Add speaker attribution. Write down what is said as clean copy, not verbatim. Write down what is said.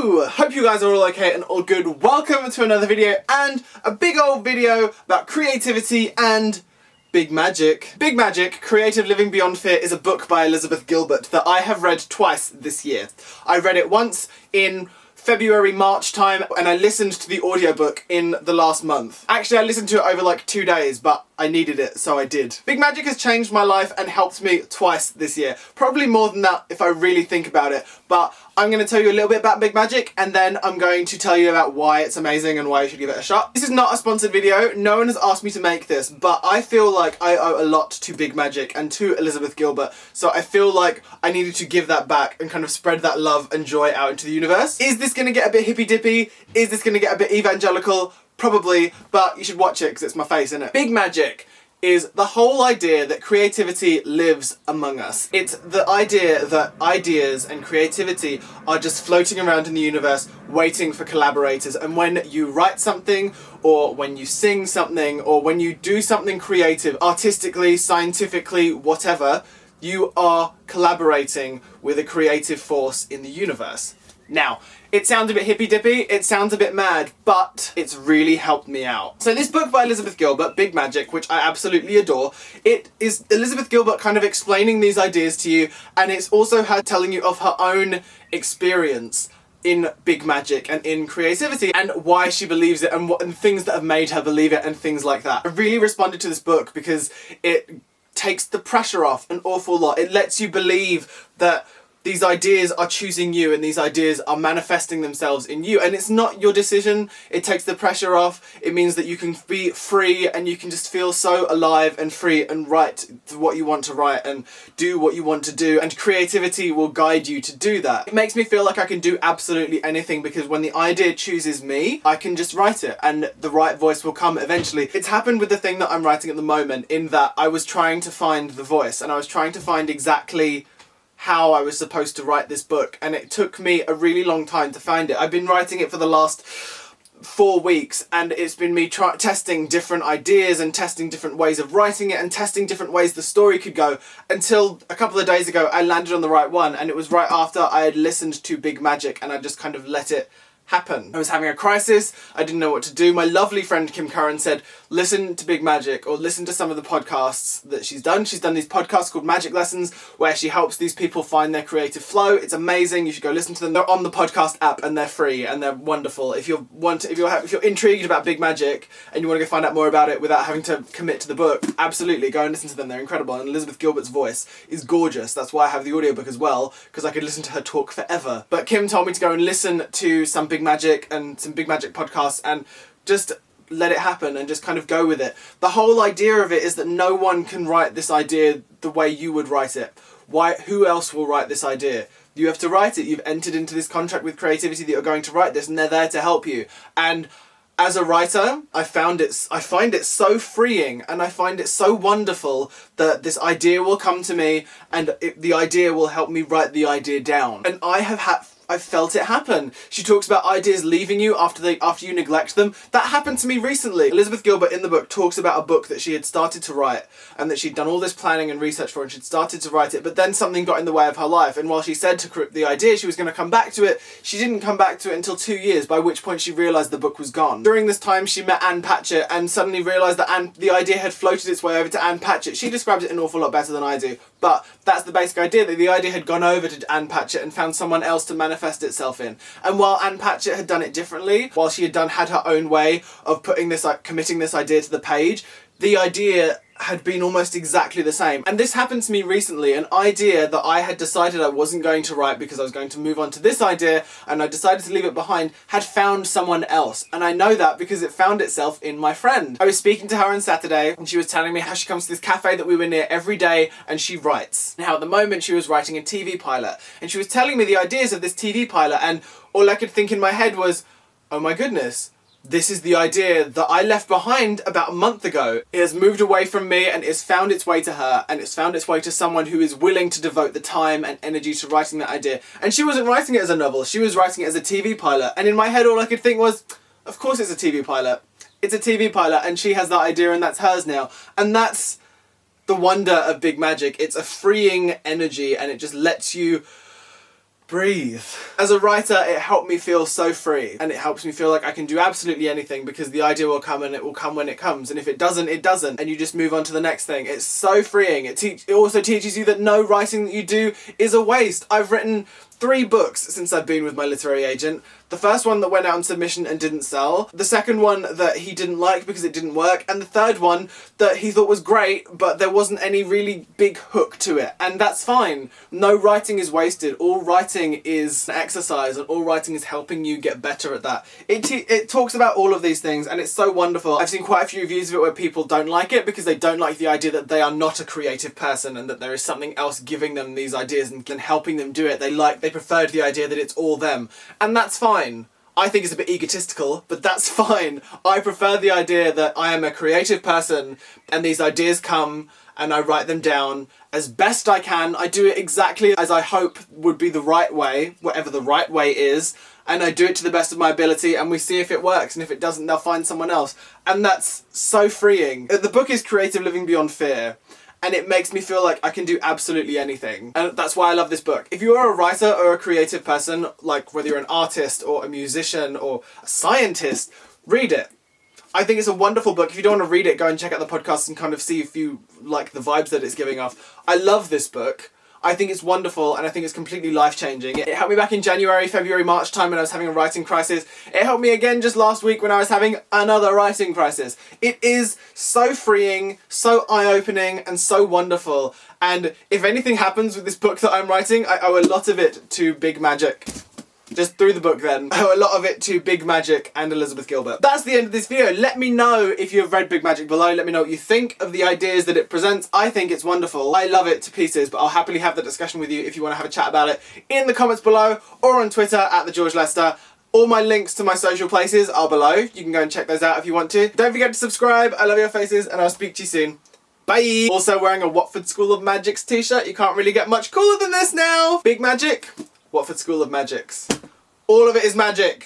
Speaker 1: Hello! Hope you guys are all okay and all good. Welcome to another video, and a big old video about creativity and big magic. Big Magic, Creative Living Beyond Fear is a book by Elizabeth Gilbert that I have read twice this year. I read it once in February, March time, and I listened to the audiobook in the last month. Actually, I listened to it over like 2 days, but I needed it, so I did. Big Magic has changed my life and helped me twice this year. Probably more than that if I really think about it, but I'm going to tell you a little bit about Big Magic, and then I'm going to tell you about why it's amazing and why you should give it a shot. This is not a sponsored video. No one has asked me to make this, but I feel like I owe a lot to Big Magic and to Elizabeth Gilbert, so I feel like I needed to give that back and kind of spread that love and joy out into the universe. Is this going to get a bit hippy-dippy? Is this going to get a bit evangelical? Probably, but you should watch it because it's my face, isn't it? Big Magic is the whole idea that creativity lives among us. It's the idea that ideas and creativity are just floating around in the universe waiting for collaborators, and when you write something, or when you sing something, or when you do something creative, artistically, scientifically, whatever, you are collaborating with a creative force in the universe. Now, it sounds a bit hippy-dippy, it sounds a bit mad, but it's really helped me out. So this book by Elizabeth Gilbert, Big Magic, which I absolutely adore, it is Elizabeth Gilbert kind of explaining these ideas to you, and it's also her telling you of her own experience in big magic and in creativity and why she believes it and things that have made her believe it and things like that. I really responded to this book because it takes the pressure off an awful lot. It lets you believe that these ideas are choosing you and these ideas are manifesting themselves in you, and it's not your decision. It takes the pressure off. It means that you can be free and you can just feel so alive and free and write what you want to write and do what you want to do, and creativity will guide you to do that. It makes me feel like I can do absolutely anything because when the idea chooses me, I can just write it and the right voice will come eventually. It's happened with the thing that I'm writing at the moment, in that I was trying to find the voice and I was trying to find exactly how I was supposed to write this book, and it took me a really long time to find it. I've been writing it for the last 4 weeks, and it's been me testing different ideas and testing different ways of writing it and testing different ways the story could go, until a couple of days ago I landed on the right one, and it was right after I had listened to Big Magic and I just kind of let it happen. I was having a crisis, I didn't know what to do. My lovely friend Kim Curran said, listen to Big Magic, or listen to some of the podcasts that she's done. She's done these podcasts called Magic Lessons where she helps these people find their creative flow. It's amazing. You should go listen to them. They're on the podcast app and they're free and they're wonderful. If you're intrigued about Big Magic and you want to go find out more about it without having to commit to the book, absolutely go and listen to them. They're incredible, and Elizabeth Gilbert's voice is gorgeous. That's why I have the audiobook as well, because I could listen to her talk forever. But Kim told me to go and listen to some Big Magic and some Big Magic podcasts and just let it happen and just kind of go with it. The whole idea of it is that no one can write this idea the way you would write it. Who else will write this idea? You have to write it. You've entered into this contract with creativity that you're going to write this, and they're there to help you. And as a writer, I find it so freeing, and I find it so wonderful that this idea will come to me and the idea will help me write the idea down. And I've felt it happen. She talks about ideas leaving you after you neglect them. That happened to me recently. Elizabeth Gilbert in the book talks about a book that she had started to write and that she'd done all this planning and research for, and she'd started to write it, but then something got in the way of her life, and while she said to the idea she was going to come back to it, she didn't come back to it until 2 years, by which point she realised the book was gone. During this time she met Anne Patchett and suddenly realised that the idea had floated its way over to Anne Patchett. She describes it an awful lot better than I do, but that's the basic idea, that the idea had gone over to Anne Patchett and found someone else to manifest itself in. And while Anne Patchett had done it differently, while she had had her own way of committing this idea to the page, the idea had been almost exactly the same. And this happened to me recently. An idea that I had decided I wasn't going to write because I was going to move on to this idea, and I decided to leave it behind, had found someone else. And I know that because it found itself in my friend. I was speaking to her on Saturday and she was telling me how she comes to this cafe that we were near every day and she writes. Now at the moment she was writing a TV pilot, and she was telling me the ideas of this TV pilot, and all I could think in my head was, oh my goodness, this is the idea that I left behind about a month ago. It has moved away from me and it's found its way to her, and it's found its way to someone who is willing to devote the time and energy to writing that idea. And she wasn't writing it as a novel, she was writing it as a TV pilot. And in my head all I could think was, of course it's a TV pilot. It's a TV pilot and she has that idea and that's hers now. And that's the wonder of Big Magic. It's a freeing energy and it just lets you breathe. As a writer, it helped me feel so free, and it helps me feel like I can do absolutely anything because the idea will come and it will come when it comes, and if it doesn't, it doesn't, and you just move on to the next thing. It's so freeing. It also teaches you that no writing that you do is a waste. I've written 3 books since I've been with my literary agent. The first one that went out on submission and didn't sell, the second one that he didn't like because it didn't work, and the third one that he thought was great but there wasn't any really big hook to it, and that's fine. No writing is wasted. All writing is an exercise, and all writing is helping you get better at that. It talks about all of these things, and it's so wonderful. I've seen quite a few reviews of it where people don't like it because they don't like the idea that they are not a creative person and that there is something else giving them these ideas and helping them do it. They preferred the idea that it's all them, and that's fine. I think it's a bit egotistical, but that's fine. I prefer the idea that I am a creative person and these ideas come and I write them down as best I can. I do it exactly as I hope would be the right way, whatever the right way is, and I do it to the best of my ability, and we see if it works, and if it doesn't, they'll find someone else. And that's so freeing. The book is Creative Living Beyond Fear, and it makes me feel like I can do absolutely anything. And that's why I love this book. If you are a writer or a creative person, like whether you're an artist or a musician or a scientist, read it. I think it's a wonderful book. If you don't want to read it, go and check out the podcast and kind of see if you like the vibes that it's giving off. I love this book. I think it's wonderful, and I think it's completely life-changing. It helped me back in January, February, March time when I was having a writing crisis. It helped me again just last week when I was having another writing crisis. It is so freeing, so eye-opening, and so wonderful. And if anything happens with this book that I'm writing, I owe a lot of it to Big Magic. Just through the book then. I owe a lot of it to Big Magic and Elizabeth Gilbert. That's the end of this video. Let me know if you have read Big Magic below. Let me know what you think of the ideas that it presents. I think it's wonderful. I love it to pieces, but I'll happily have that discussion with you if you want to have a chat about it in the comments below or on Twitter at @TheGeorgeLester. All my links to my social places are below. You can go and check those out if you want to. Don't forget to subscribe. I love your faces, and I'll speak to you soon. Bye! Also wearing a Watford School of Magic's t-shirt. You can't really get much cooler than this now. Big Magic, Watford School of Magics. All of it is magic.